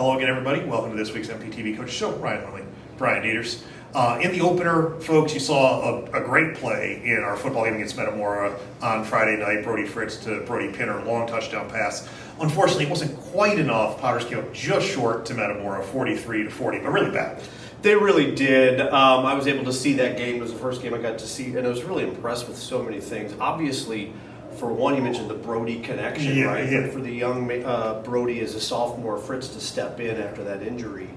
Hello again, everybody. Welcome to this week's MPTV Coaches Show. Ryan Hunley, Brian Dieters. In the opener, folks, you saw a great play in our football game against Metamora on Friday night. Brody Fritz to Brody Pinner, long touchdown pass. Unfortunately, it wasn't quite enough. Potters came up just short to Metamora, 43-40, but really bad. They really did. I was able to see that game. It was the first game I got to see, and I was really impressed with so many things. Obviously, for one, you mentioned the Brody connection, right? Yeah. For the young Brody as a sophomore, Fritz to step in after that injury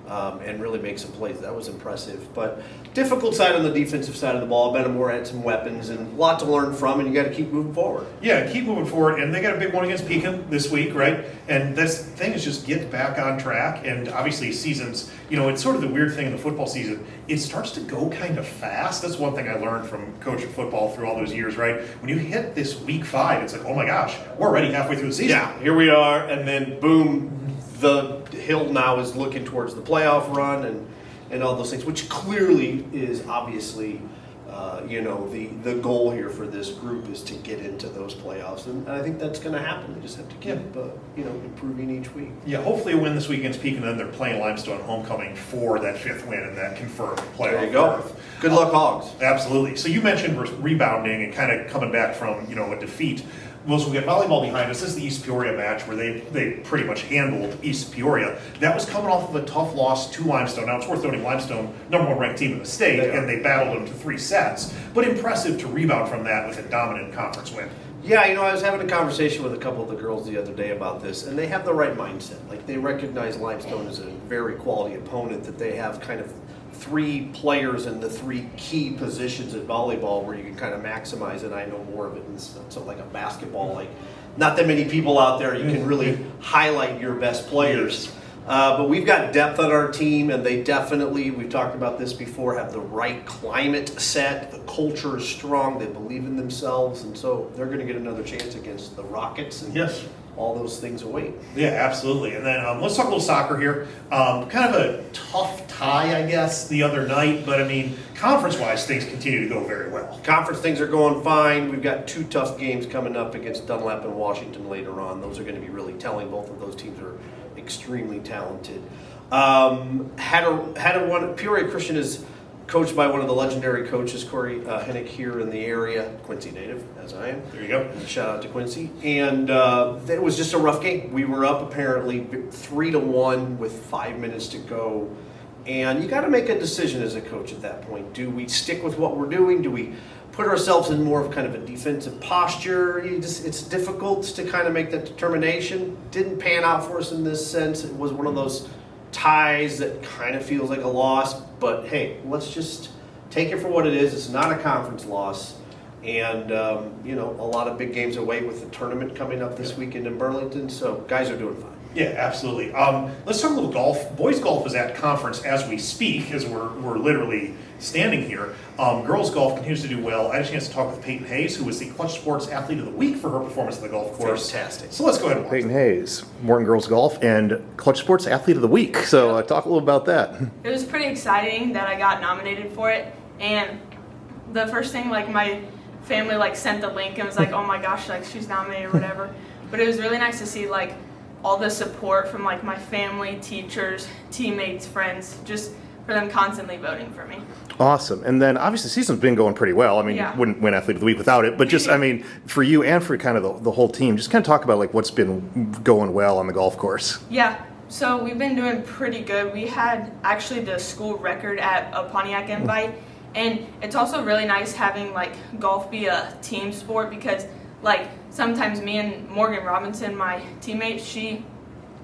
and really make some plays. That was impressive. But difficult side on the defensive side of the ball. Metamora had some weapons and a lot to learn from, and you got to keep moving forward. Yeah, keep moving forward. And they got a big one against Pekin this week, right? And this thing is just get back on track. And obviously seasons, it's sort of the weird thing in the football season. It starts to go kind of fast. That's one thing I learned from coaching football through all those years, right? When you hit this week 5, it's like, oh my gosh, we're already halfway through the season. Yeah, here we are. And then boom, the hill now is looking towards the playoff run and all those things, which clearly is obviously, the goal here for this group is to get into those playoffs. And I think that's going to happen. They just have to keep, improving each week. Yeah, hopefully a win this week against Pekin, and then they're playing Limestone homecoming for that 5th win and that confirmed playoff. There you go. berth. Good luck, Hogs. Absolutely. So you mentioned rebounding and kind of coming back from, a defeat. Well, so we got volleyball behind us. This is the East Peoria match where they pretty much handled East Peoria. That was coming off of a tough loss to Limestone. Now, it's worth noting Limestone, #1 ranked team in the state, and they battled them to 3 sets. But impressive to rebound from that with a dominant conference win. Yeah, I was having a conversation with a couple of the girls the other day about this, and they have the right mindset. Like, they recognize Limestone as a very quality opponent, that they have kind of 3 players in the 3 key positions in volleyball where you can kind of maximize it. I know more of it in something like a basketball. Like, not that many people out there you can really highlight your best players. But we've got depth on our team, and they definitely, we've talked about this before, have the right climate set. The culture is strong. They believe in themselves, and so they're going to get another chance against the Rockets. And Yes. all those things await. Yeah, absolutely. And then let's talk a little soccer here. Kind of a tough tie, I guess, the other night. But, conference-wise, things continue to go very well. Conference things are going fine. We've got 2 tough games coming up against Dunlap and Washington later on. Those are going to be really telling. Both of those teams are extremely talented. Peoria Christian is coached by one of the legendary coaches, Corey Hennick, here in the area. Quincy native, as I am. There you go. Shout out to Quincy. And it was just a rough game. We were up apparently 3-1 with 5 minutes to go. And you got to make a decision as a coach at that point. Do we stick with what we're doing? Do we put ourselves in more of kind of a defensive posture? It's difficult to kind of make that determination. Didn't pan out for us in this sense. It was one of those ties that kind of feels like a loss, but hey, let's just take it for what it is. It's not a conference loss, and a lot of big games away with the tournament coming up this weekend in Burlington, so guys are doing fine. Yeah, absolutely. Let's talk a little golf. Boys golf is at conference as we speak, as we're literally standing here. Girls golf continues to do well. I had a chance to talk with Payton Hays, who was the Clutch Sports Athlete of the Week for her performance on the golf course. Fantastic. So let's go ahead and watch Payton Hays, Morton Girls Golf, and Clutch Sports Athlete of the Week. So talk a little about that. It was pretty exciting that I got nominated for it, and the first thing, my family sent the link and was like, oh my gosh, she's nominated or whatever. But it was really nice to see all the support from my family, teachers, teammates, friends, just for them constantly voting for me. Awesome. And then obviously the season's been going pretty well. You wouldn't win Athlete of the Week without it, but just, for you and for kind of the whole team, just kind of talk about what's been going well on the golf course. Yeah, so we've been doing pretty good. We had actually the school record at a Pontiac Invite, and it's also really nice having golf be a team sport because sometimes me and Morgan Robinson, my teammate,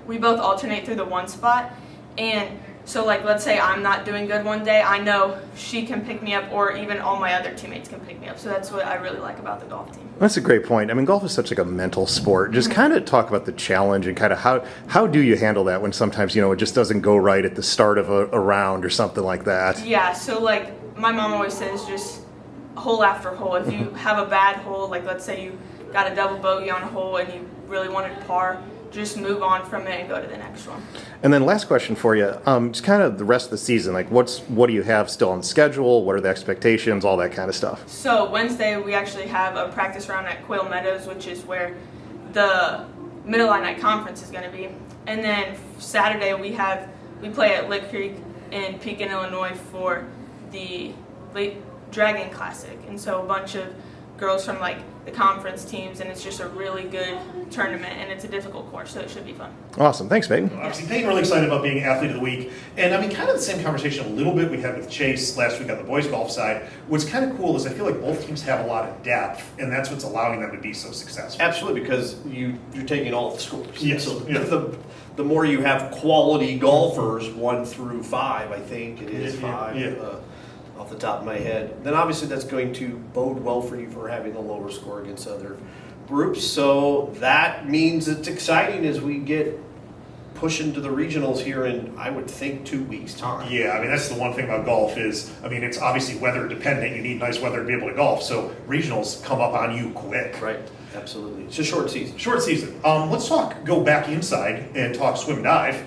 we both alternate through the one spot, and so let's say I'm not doing good one day, I know she can pick me up, or even all my other teammates can pick me up. So that's what I really like about the golf team. That's a great point. Golf is such a mental sport. Just kind of talk about the challenge and kind of how do you handle that when sometimes it just doesn't go right at the start of a round or something like that. Yeah, so my mom always says, just hole after hole. If you have a bad hole, let's say you got a double bogey on a hole and you really wanted par, just move on from it and go to the next one. And then last question for you, just kind of the rest of the season, what do you have still on schedule? What are the expectations? All that kind of stuff. So Wednesday we actually have a practice round at Quail Meadows, which is where the Mid-Illini Conference is going to be. And then Saturday we play at Lick Creek in Pekin, Illinois for the Dragon Classic. And so a bunch of girls from like the conference teams, and it's just a really good tournament, and it's a difficult course, so it should be fun. Awesome. Thanks, Payton. Obviously, Payton really excited about being Athlete of the Week. And I mean, kind of the same conversation a little bit we had with Chase last week on the boys golf side. What's kind of cool is I feel like both teams have a lot of depth, and that's what's allowing them to be so successful. Absolutely, because you're taking all the scores. Yes. So Yeah. the more you have quality golfers, 1 through 5, I think it is 5. Yeah. Off the top of my head, then obviously that's going to bode well for you for having a lower score against other groups. So that means it's exciting as we get pushing to the regionals here in, I would think, 2 weeks' time. Yeah, I mean, that's the one thing about golf is, I mean, it's obviously weather dependent. You need nice weather to be able to golf. So regionals come up on you quick. Right, absolutely. It's a short season. Short season. Let's go back inside and talk swim and dive.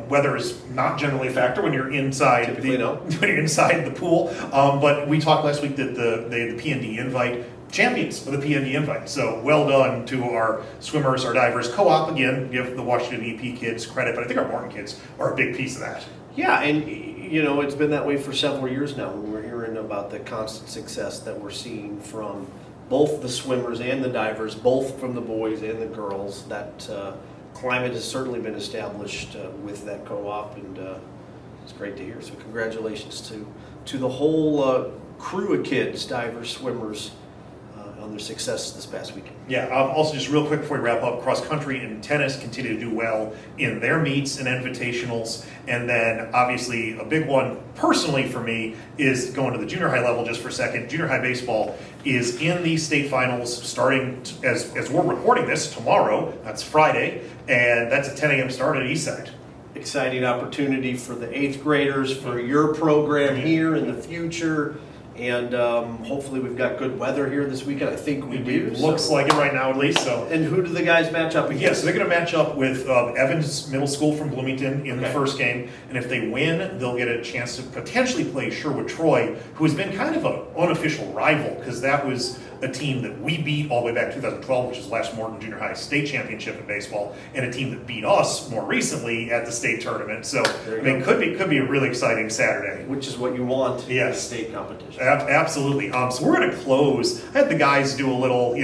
Weather is not generally a factor when you're inside Typically, no. when you're inside the pool. But we talked last week that the P&D invite champions of the P&D invite. So well done to our swimmers, our divers. Co-op again, give the Washington EP kids credit, but I think our Morton kids are a big piece of that. Yeah, and you know, it's been that way for several years now. When we're hearing about the constant success that we're seeing from both the swimmers and the divers, both from the boys and the girls, that climate has certainly been established with that co-op, and it's great to hear. So congratulations to the whole crew of kids, divers, swimmers, on their success this past weekend. Yeah, also just real quick before we wrap up, cross country and tennis continue to do well in their meets and invitationals. And then obviously a big one personally for me is going to the junior high level just for a second. Junior high baseball is in the state finals starting as we're recording this tomorrow. That's Friday, and that's a 10 a.m. start at Eastside. Exciting opportunity for the 8th graders, for your program here in the future. And hopefully we've got good weather here this weekend. I think we do. Looks like it right now at least. So. And who do the guys match up against? Yes, they're going to match up with Evans Middle School from Bloomington in the first game. And if they win, they'll get a chance to potentially play Sherwood Troy, who has been kind of an unofficial rival because that was a team that we beat all the way back to 2012, which is the last Morton Junior High state championship in baseball, and a team that beat us more recently at the state tournament. So I mean, could be a really exciting Saturday. Which is what you want in Yes. a state competition. Absolutely. So we're going to close. I had the guys do a little,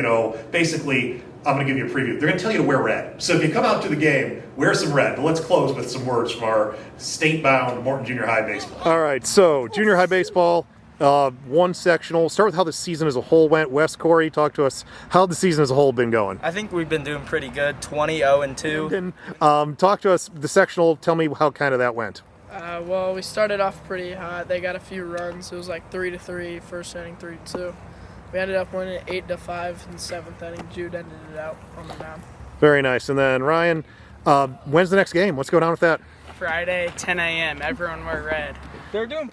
basically, I'm going to give you a preview. They're going to tell you to wear red. So if you come out to the game, wear some red. But let's close with some words from our state-bound Morton Junior High baseball. All right, so junior high baseball, one sectional. Start with how the season as a whole went. Wes, Corey, talk to us. How the season as a whole been going? I think we've been doing pretty good, 20-0-2. And talk to us, the sectional, tell me how kind of that went. Well, we started off pretty hot. They got a few runs. It was like 3-3, first inning 3-2. We ended up winning 8-5 in the 7th inning. Jude ended it out on the mound. Very nice. And then Ryan, when's the next game? What's going on with that? Friday, 10 a.m. Everyone wear red. They're doing